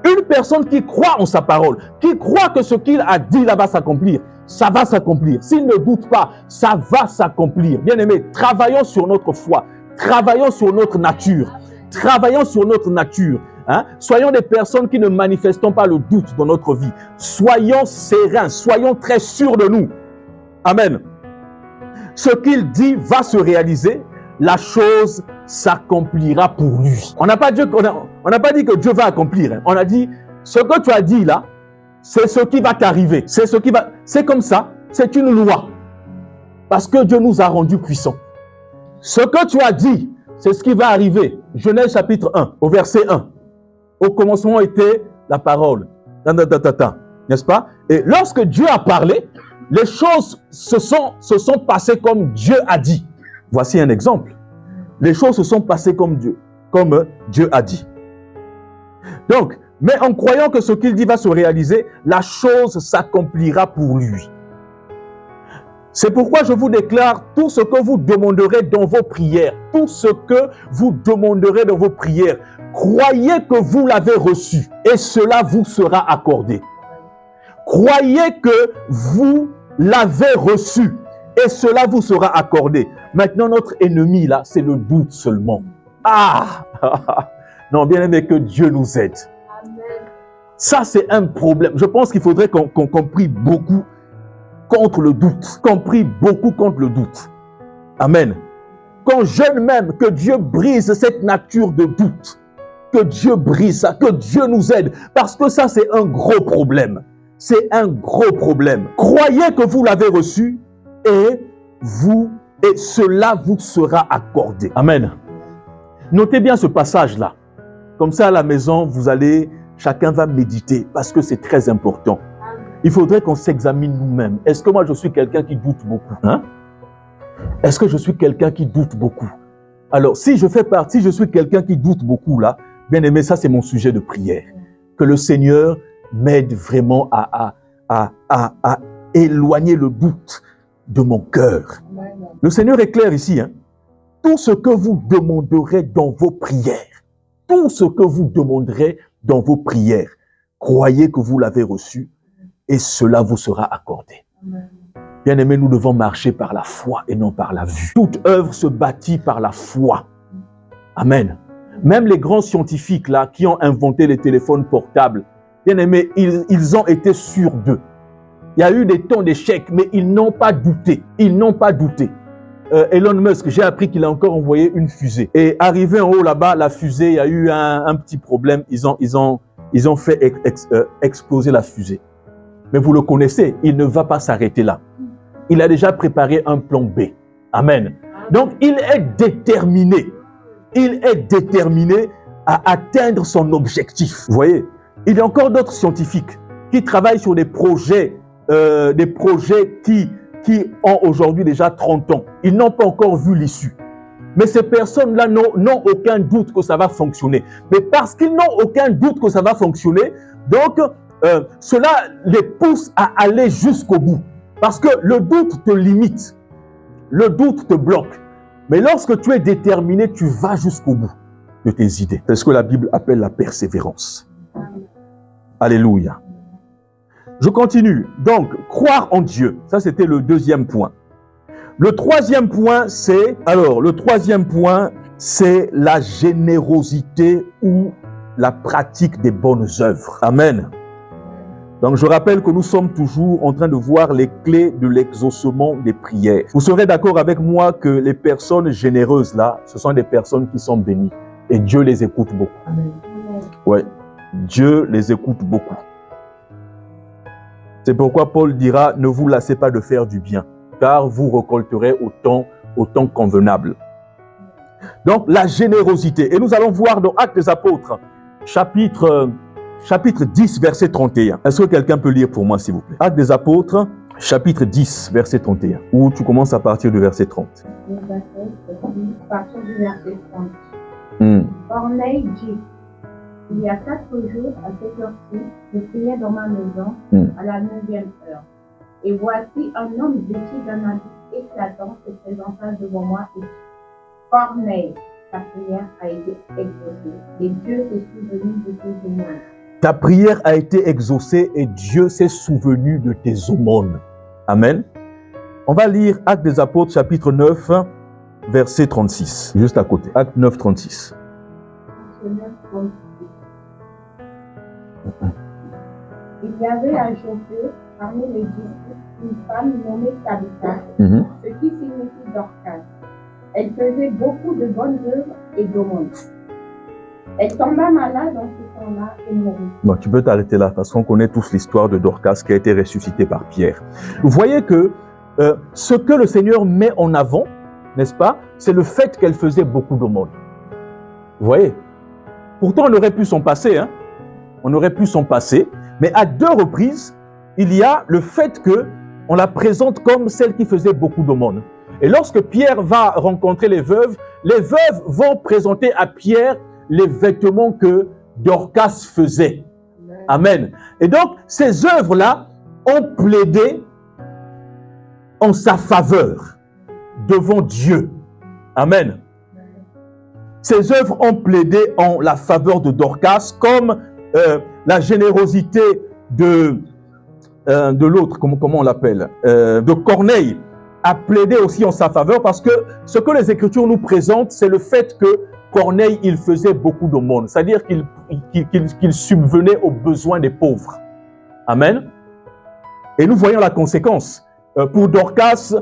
S1: une personne qui croit en sa parole, qui croit que ce qu'il a dit là va s'accomplir, ça va s'accomplir. S'il ne doute pas, ça va s'accomplir. Bien aimé, travaillons sur notre foi, travaillons sur notre nature, travaillons sur notre nature. Hein? Soyons des personnes qui ne manifestons pas le doute dans notre vie. Soyons sereins, soyons très sûrs de nous. Amen. Ce qu'il dit va se réaliser. La chose s'accomplira pour lui. On n'a pas dit que Dieu va accomplir. Hein. On a dit, ce que tu as dit là, c'est ce qui va t'arriver. C'est comme ça. C'est une loi.
S2: Parce que Dieu nous a rendus puissants. Ce que tu as dit, c'est ce qui va arriver. Genèse chapitre 1, au verset 1. Au commencement était la parole. N'est-ce pas? Et lorsque Dieu a parlé, les choses se sont passées comme Dieu a dit. Voici un exemple. Les choses se sont passées comme Dieu a dit. Donc, mais en croyant que ce qu'il dit va se réaliser, la chose s'accomplira pour lui. C'est pourquoi je vous déclare tout ce que vous demanderez dans vos prières, tout ce que vous demanderez dans vos prières, croyez que vous l'avez reçu et cela vous sera accordé. Croyez que vous l'avez reçu et cela vous sera accordé. Maintenant, notre ennemi, là, c'est le doute seulement. Ah! Non, bien aimé, que Dieu nous aide. Amen. Ça, c'est un problème. Je pense qu'il faudrait qu'on prie beaucoup contre le doute. Qu'on prie beaucoup contre le doute. Amen. Qu'on jeûne même, que Dieu brise cette nature de doute. Que Dieu brise ça, que Dieu nous aide. Parce que ça, c'est un gros problème. C'est un gros problème. Croyez que vous l'avez reçu et cela vous sera accordé. Amen. Notez bien ce passage-là. Comme ça, à la maison, chacun va méditer parce que c'est très important. Il faudrait qu'on s'examine nous-mêmes. Est-ce que moi, je suis quelqu'un qui doute beaucoup? Est-ce que je suis quelqu'un qui doute beaucoup? Alors, si je suis quelqu'un qui doute beaucoup, là, bien aimé, ça, c'est mon sujet de prière. Que le Seigneur m'aide vraiment à éloigner le doute de mon cœur. Le Seigneur est clair ici. Tout ce que vous demanderez dans vos prières, tout ce que vous demanderez dans vos prières, croyez que vous l'avez reçu et cela vous sera accordé. Bien-aimés, nous devons marcher par la foi et non par la vue. Toute œuvre se bâtit par la foi. Amen. Même les grands scientifiques là, qui ont inventé les téléphones portables, bien-aimés, ils ont été sûrs d'eux. Il y a eu des temps d'échec, mais ils n'ont pas douté. Ils n'ont pas douté. Elon Musk, j'ai appris qu'il a encore envoyé une fusée. Et arrivé en haut là-bas, la fusée, il y a eu un petit problème. Ils ont fait exploser la fusée. Mais vous le connaissez, il ne va pas s'arrêter là. Il a déjà préparé un plan B. Amen. Donc, il est déterminé. Il est déterminé à atteindre son objectif. Vous voyez, il y a encore d'autres scientifiques qui travaillent sur des projets qui ont aujourd'hui déjà 30 ans. Ils n'ont pas encore vu l'issue. Mais ces personnes-là n'ont aucun doute que ça va fonctionner. Mais parce qu'ils n'ont aucun doute que ça va fonctionner, donc cela les pousse à aller jusqu'au bout. Parce que le doute te limite. Le doute te bloque. Mais lorsque tu es déterminé, tu vas jusqu'au bout de tes idées. C'est ce que la Bible appelle la persévérance. Alléluia. Je continue. Donc, croire en Dieu. Ça, c'était le deuxième point. Le troisième point, c'est la générosité ou la pratique des bonnes œuvres. Amen. Donc, je rappelle que nous sommes toujours en train de voir les clés de l'exaucement des prières. Vous serez d'accord avec moi que les personnes généreuses, là, ce sont des personnes qui sont bénies. Et Dieu les écoute beaucoup. Amen. Ouais, Dieu les écoute beaucoup. C'est pourquoi Paul dira, ne vous lassez pas de faire du bien, car vous récolterez au temps convenable. Donc, la générosité. Et nous allons voir dans Actes des Apôtres, chapitre 10, verset 31. Est-ce que quelqu'un peut lire pour moi, s'il vous plaît? Actes des Apôtres, chapitre 10, verset 31. Où tu commences à partir du verset 30.
S3: À partir du verset 30. Corneille dit, il y a 4 jours, à cette heure-ci, je priais dans ma maison à la 9e heure. Et voici un homme vêtu d'un habit éclatant se présenta devant moi et dit, Corneille, ta prière a été exaucée et Dieu s'est souvenu de tes aumônes.
S2: Ta prière a été exaucée et Dieu s'est souvenu de tes aumônes. Amen. On va lire Actes des Apôtres, chapitre 9, verset 36. Juste à côté. Acte 9, 36.
S3: Il y avait à Joppé, parmi les disciples, une femme nommée Tabitha, ce qui signifie Dorcas. Elle faisait beaucoup de bonnes œuvres et d'aumônes. Elle tomba malade en ce temps-là et mourut.
S2: Non, tu peux t'arrêter là parce qu'on connaît tous l'histoire de Dorcas qui a été ressuscitée par Pierre. Vous voyez que ce que le Seigneur met en avant, n'est-ce pas, c'est le fait qu'elle faisait beaucoup d'aumônes. Vous voyez? Pourtant, on aurait pu s'en passer, hein? On aurait pu s'en passer, mais à 2 reprises, il y a le fait qu'on la présente comme celle qui faisait beaucoup d'aumônes. Et lorsque Pierre va rencontrer les veuves vont présenter à Pierre les vêtements que Dorcas faisait. Amen. Et donc, ces œuvres-là ont plaidé en sa faveur devant Dieu. Amen. Ces œuvres ont plaidé en la faveur de Dorcas, comme la générosité de l'autre, comment on l'appelle, de Corneille, a plaidé aussi en sa faveur, parce que ce que les Écritures nous présentent, c'est le fait que Corneille, il faisait beaucoup d'aumônes, c'est-à-dire qu'il subvenait aux besoins des pauvres. Amen. Et nous voyons la conséquence. Pour Dorcas,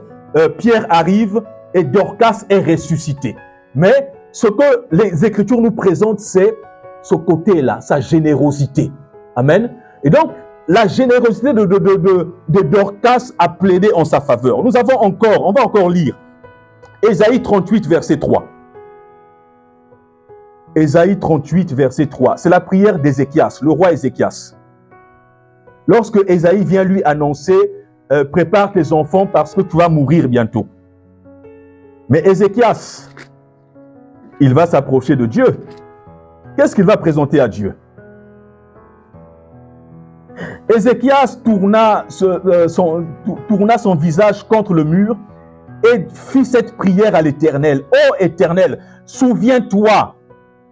S2: Pierre arrive et Dorcas est ressuscité. Mais ce que les Écritures nous présentent, c'est ce côté-là, sa générosité. Amen. Et donc, la générosité de Dorcas a plaidé en sa faveur. On va encore lire Ésaïe 38, verset 3. Ésaïe 38, verset 3. C'est la prière d'Ézéchias, le roi Ézéchias. Lorsque Ésaïe vient lui annoncer « Prépare tes enfants parce que tu vas mourir bientôt ». Mais Ézéchias, il va s'approcher de Dieu. Qu'est-ce qu'il va présenter à Dieu? Ézéchias tourna son visage contre le mur et fit cette prière à l'Éternel. « Ô Éternel, souviens-toi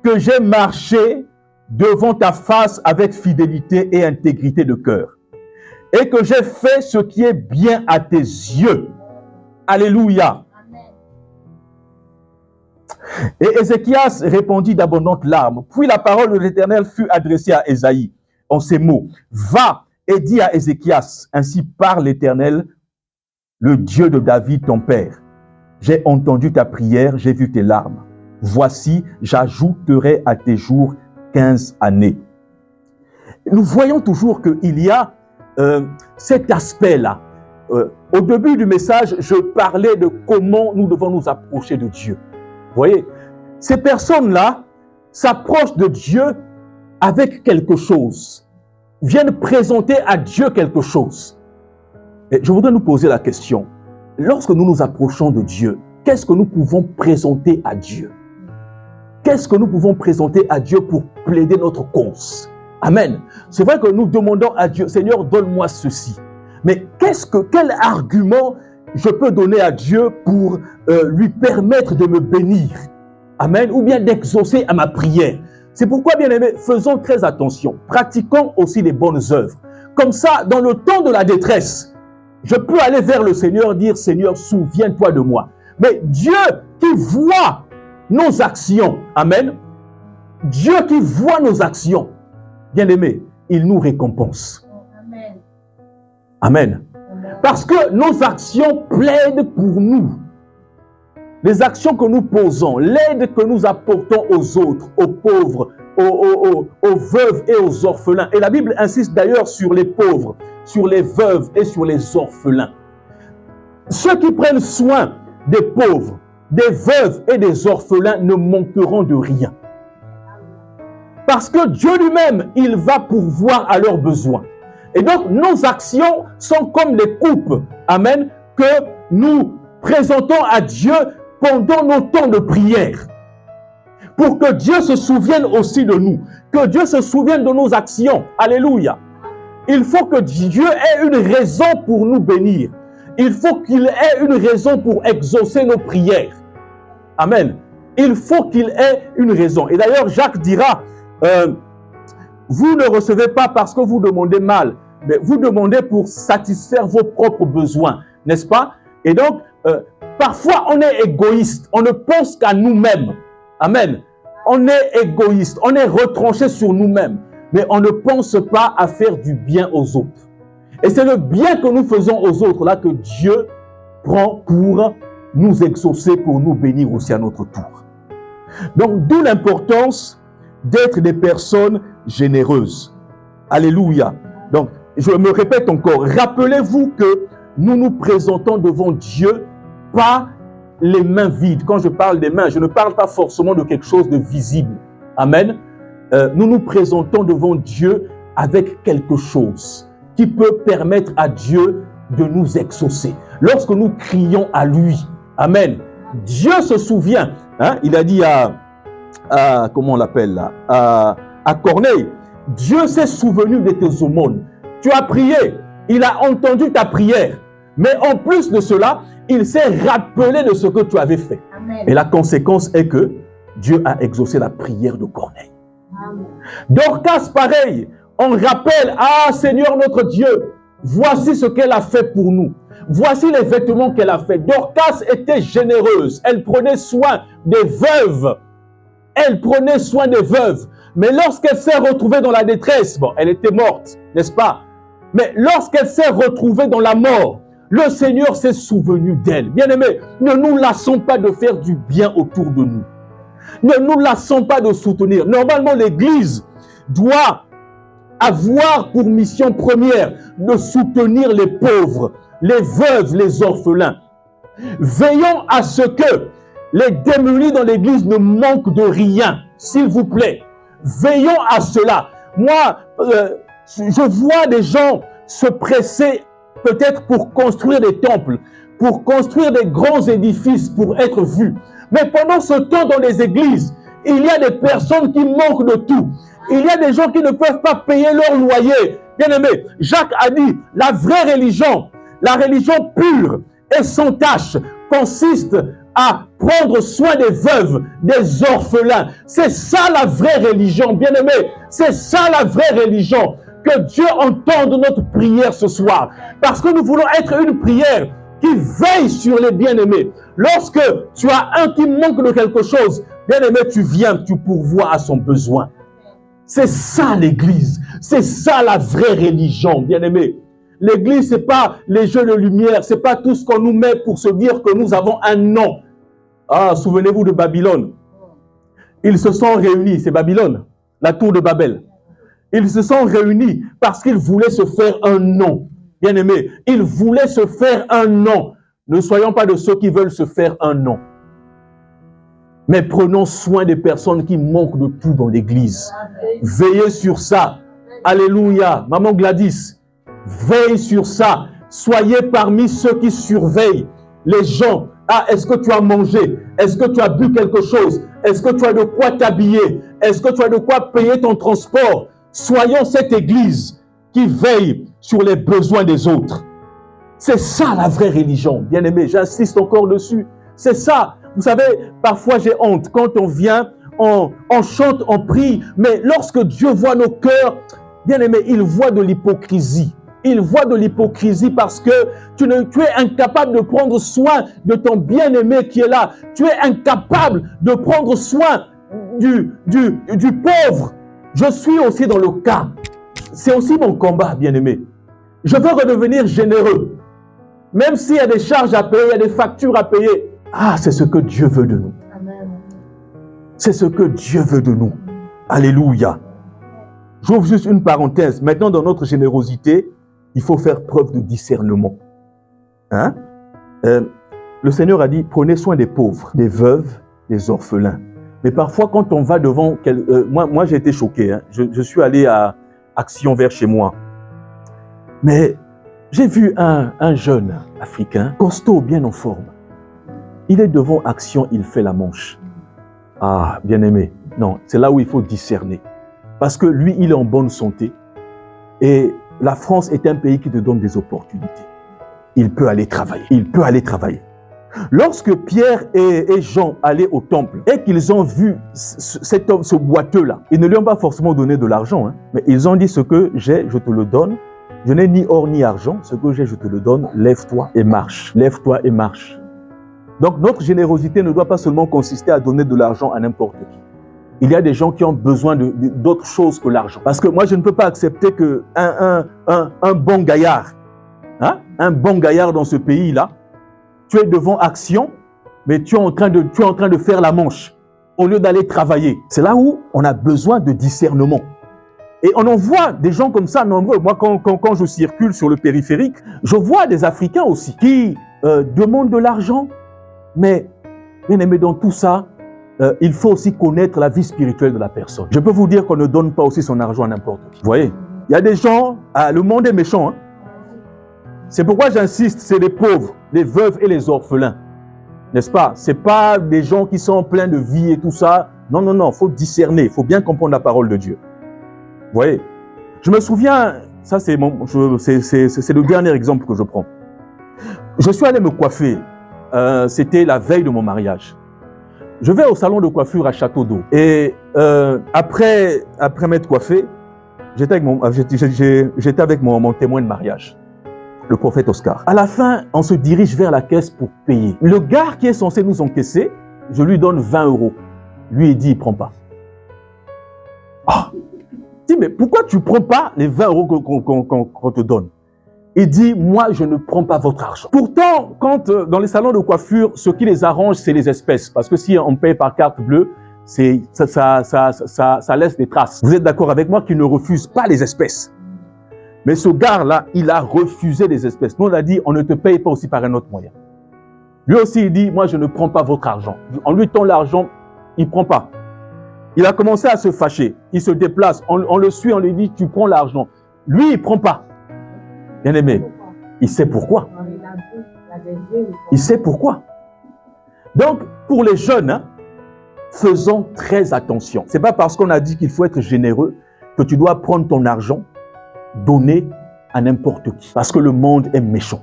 S2: que j'ai marché devant ta face avec fidélité et intégrité de cœur, et que j'ai fait ce qui est bien à tes yeux. » Alléluia. Et Ézéchias répondit d'abondantes larmes. Puis la parole de l'Éternel fut adressée à Ésaïe en ces mots. « Va et dis à Ézéchias, ainsi parle l'Éternel, le Dieu de David, ton père. J'ai entendu ta prière, j'ai vu tes larmes. Voici, j'ajouterai à tes jours 15 années. » Nous voyons toujours qu'il y a cet aspect-là. Au début du message, je parlais de comment nous devons nous approcher de Dieu. Vous voyez, ces personnes-là s'approchent de Dieu avec quelque chose, viennent présenter à Dieu quelque chose. Et je voudrais nous poser la question, lorsque nous nous approchons de Dieu, qu'est-ce que nous pouvons présenter à Dieu? Qu'est-ce que nous pouvons présenter à Dieu pour plaider notre cause? Amen. C'est vrai que nous demandons à Dieu, Seigneur, donne-moi ceci. Mais quel argument je peux donner à Dieu pour lui permettre de me bénir? Amen. Ou bien d'exaucer à ma prière. C'est pourquoi, bien aimés, faisons très attention. Pratiquons aussi les bonnes œuvres. Comme ça, dans le temps de la détresse, je peux aller vers le Seigneur, dire, Seigneur, souviens-toi de moi. Mais Dieu qui voit nos actions, amen, Dieu qui voit nos actions, bien aimé, il nous récompense. Amen. Amen. Parce que nos actions plaident pour nous. Les actions que nous posons, l'aide que nous apportons aux autres, aux pauvres, aux veuves et aux orphelins. Et la Bible insiste d'ailleurs sur les pauvres, sur les veuves et sur les orphelins. Ceux qui prennent soin des pauvres, des veuves et des orphelins ne manqueront de rien. Parce que Dieu lui-même, il va pourvoir à leurs besoins. Et donc, nos actions sont comme les coupes, amen, que nous présentons à Dieu pendant nos temps de prière. Pour que Dieu se souvienne aussi de nous, que Dieu se souvienne de nos actions. Alléluia. Il faut que Dieu ait une raison pour nous bénir. Il faut qu'il ait une raison pour exaucer nos prières. Amen. Il faut qu'il ait une raison. Et d'ailleurs, Jacques dira, vous ne recevez pas parce que vous demandez mal, mais vous demandez pour satisfaire vos propres besoins, n'est-ce pas? Et donc, parfois, on est égoïste, on ne pense qu'à nous-mêmes. Amen. On est égoïste, on est retranché sur nous-mêmes, mais on ne pense pas à faire du bien aux autres. Et c'est le bien que nous faisons aux autres là que Dieu prend pour nous exaucer, pour nous bénir aussi à notre tour. Donc, d'où l'importance d'être des personnes généreuses. Alléluia. Donc, je me répète encore, rappelez-vous que nous nous présentons devant Dieu, pas les mains vides. Quand je parle des mains, je ne parle pas forcément de quelque chose de visible. Amen. Nous nous présentons devant Dieu avec quelque chose qui peut permettre à Dieu de nous exaucer. Lorsque nous crions à lui, amen, Dieu se souvient. Hein, il a dit comment on l'appelle là, à Corneille, Dieu s'est souvenu de tes aumônes. Tu as prié, il a entendu ta prière. Mais en plus de cela, il s'est rappelé de ce que tu avais fait. Amen. Et la conséquence est que Dieu a exaucé la prière de Corneille. Amen. Dorcas, pareil, on rappelle, ah Seigneur notre Dieu, voici ce qu'elle a fait pour nous. Voici les vêtements qu'elle a fait. Dorcas était généreuse. Elle prenait soin des veuves. Elle prenait soin des veuves. Mais lorsqu'elle s'est retrouvée dans la détresse, bon, elle était morte, n'est-ce pas? Mais lorsqu'elle s'est retrouvée dans la mort, le Seigneur s'est souvenu d'elle. Bien-aimés, ne nous lassons pas de faire du bien autour de nous. Ne nous lassons pas de soutenir. Normalement, l'Église doit avoir pour mission première de soutenir les pauvres, les veuves, les orphelins. Veillons à ce que les démunis dans l'Église ne manquent de rien, s'il vous plaît. Veillons à cela. Moi, je vois des gens se presser peut-être pour construire des temples, pour construire des grands édifices, pour être vus. Mais pendant ce temps dans les églises, il y a des personnes qui manquent de tout. Il y a des gens qui ne peuvent pas payer leur loyer. Bien-aimé, Jacques a dit, la vraie religion, la religion pure et sans tache, consiste à prendre soin des veuves, des orphelins. C'est ça la vraie religion, bien-aimé. C'est ça la vraie religion. Que Dieu entende notre prière ce soir. Parce que nous voulons être une prière qui veille sur les bien-aimés. Lorsque tu as un qui manque de quelque chose, bien-aimé, tu viens, tu pourvois à son besoin. C'est ça l'Église. C'est ça la vraie religion, bien-aimé. L'Église, ce n'est pas les jeux de lumière. Ce n'est pas tout ce qu'on nous met pour se dire que nous avons un nom. Ah, souvenez-vous de Babylone. Ils se sont réunis, c'est Babylone, la tour de Babel. Ils se sont réunis parce qu'ils voulaient se faire un nom. Bien-aimés, ils voulaient se faire un nom. Ne soyons pas de ceux qui veulent se faire un nom. Mais prenons soin des personnes qui manquent de tout dans l'Église. Veillez sur ça. Alléluia. Maman Gladys, veille sur ça. Soyez parmi ceux qui surveillent les gens. Ah, est-ce que tu as mangé? Est-ce que tu as bu quelque chose? Est-ce que tu as de quoi t'habiller? Est-ce que tu as de quoi payer ton transport? Soyons cette Église qui veille sur les besoins des autres. C'est ça la vraie religion. Bien-aimé, j'insiste encore dessus. C'est ça. Vous savez, parfois j'ai honte. Quand on vient, on chante, on prie. Mais lorsque Dieu voit nos cœurs, bien-aimé, il voit de l'hypocrisie. Il voit de l'hypocrisie parce que tu es incapable de prendre soin de ton bien-aimé qui est là. Tu es incapable de prendre soin du pauvre. Je suis aussi dans le cas. C'est aussi mon combat, bien-aimé. Je veux redevenir généreux. Même s'il y a des charges à payer, il y a des factures à payer. Ah, c'est ce que Dieu veut de nous. C'est ce que Dieu veut de nous. Alléluia. J'ouvre juste une parenthèse. Maintenant, dans notre générosité, il faut faire preuve de discernement. Hein? Le Seigneur a dit, prenez soin des pauvres, des veuves, des orphelins. Mais parfois, quand on va devant... moi j'ai été choqué. Hein. Je suis allé à Action vers chez moi. Mais j'ai vu un jeune Africain, costaud, bien en forme. Il est devant Action, il fait la manche. Ah, bien-aimé. Non, c'est là où il faut discerner. Parce que lui, il est en bonne santé. Et la France est un pays qui te donne des opportunités. Il peut aller travailler. Il peut aller travailler. Lorsque Pierre et Jean allaient au temple et qu'ils ont vu cet homme, ce boiteux-là, ils ne lui ont pas forcément donné de l'argent, hein, mais ils ont dit ce que j'ai, je te le donne. Je n'ai ni or ni argent, ce que j'ai, je te le donne. Lève-toi et marche. Lève-toi et marche. Donc notre générosité ne doit pas seulement consister à donner de l'argent à n'importe qui. Il y a des gens qui ont besoin d'autre chose que l'argent. Parce que moi, je ne peux pas accepter qu'un bon gaillard, hein, un bon gaillard dans ce pays-là, tu es devant Action, mais tu es en train de faire la manche au lieu d'aller travailler. C'est là où on a besoin de discernement. Et on en voit des gens comme ça nombreux. Moi, quand je circule sur le périphérique, je vois des Africains aussi qui demandent de l'argent. Mais, bien aimé, dans tout ça, il faut aussi connaître la vie spirituelle de la personne. Je peux vous dire qu'on ne donne pas aussi son argent à n'importe qui. Vous voyez, il y a des gens, le monde est méchant. Hein? C'est pourquoi j'insiste, c'est les pauvres, les veuves et les orphelins. N'est-ce pas? Ce n'est pas des gens qui sont pleins de vie et tout ça. Non, non, non, il faut discerner, il faut bien comprendre la parole de Dieu. Vous voyez? Je me souviens, ça c'est le dernier exemple que je prends. Je suis allé me coiffer. C'était la veille de mon mariage. Je vais au salon de coiffure à Château d'Eau. Et après m'être coiffé, j'étais avec mon témoin de mariage, le prophète Oscar. À la fin, on se dirige vers la caisse pour payer. Le gars qui est censé nous encaisser, je lui donne 20 €. Lui, il dit, il ne prend pas. Ah! Je dis, mais pourquoi tu ne prends pas les 20 € qu'on te donne? Il dit, moi, je ne prends pas votre argent. Pourtant, quand dans les salons de coiffure, ce qui les arrange, c'est les espèces. Parce que si on paye par carte bleue, ça laisse des traces. Vous êtes d'accord avec moi qu'il ne refuse pas les espèces? Mais ce gars-là, il a refusé les espèces. Nous, on a dit, on ne te paye pas aussi par un autre moyen. Lui aussi, il dit, moi, je ne prends pas votre argent. On lui tend l'argent, il ne prend pas. Il a commencé à se fâcher. Il se déplace. On le suit, on lui dit, tu prends l'argent. Lui, il ne prend pas. Bien aimé, il sait pourquoi. Il sait pourquoi. Donc, pour les jeunes, hein, faisons très attention. Ce n'est pas parce qu'on a dit qu'il faut être généreux que tu dois prendre ton argent, donner à n'importe qui. Parce que le monde est méchant.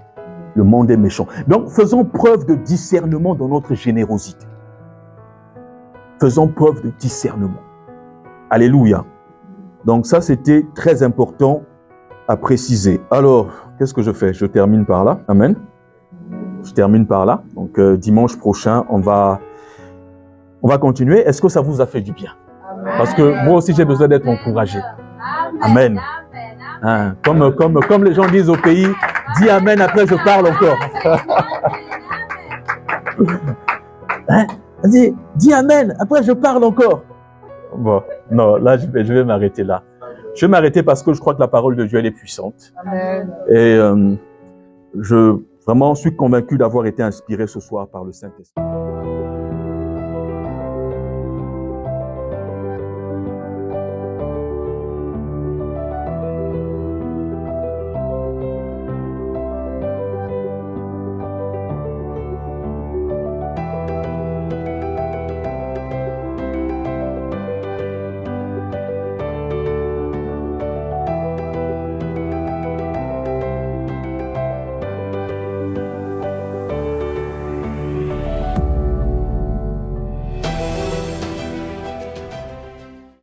S2: Le monde est méchant. Donc, faisons preuve de discernement dans notre générosité. Faisons preuve de discernement. Alléluia. Donc ça, c'était très important à préciser. Alors, qu'est-ce que je fais? Je termine par là. Amen. Je termine par là. Donc, dimanche prochain, on va continuer. Est-ce que ça vous a fait du bien? Amen. Parce que moi aussi, j'ai besoin d'être encouragé. Amen. Hein, comme les gens disent au pays, dis Amen, après je parle encore. Hein? Dis Amen, après je parle encore. Bon, non, là, je vais m'arrêter là. Je vais m'arrêter parce que je crois que la parole de Dieu, elle est puissante. Amen. Et je suis convaincu d'avoir été inspiré ce soir par le Saint-Esprit.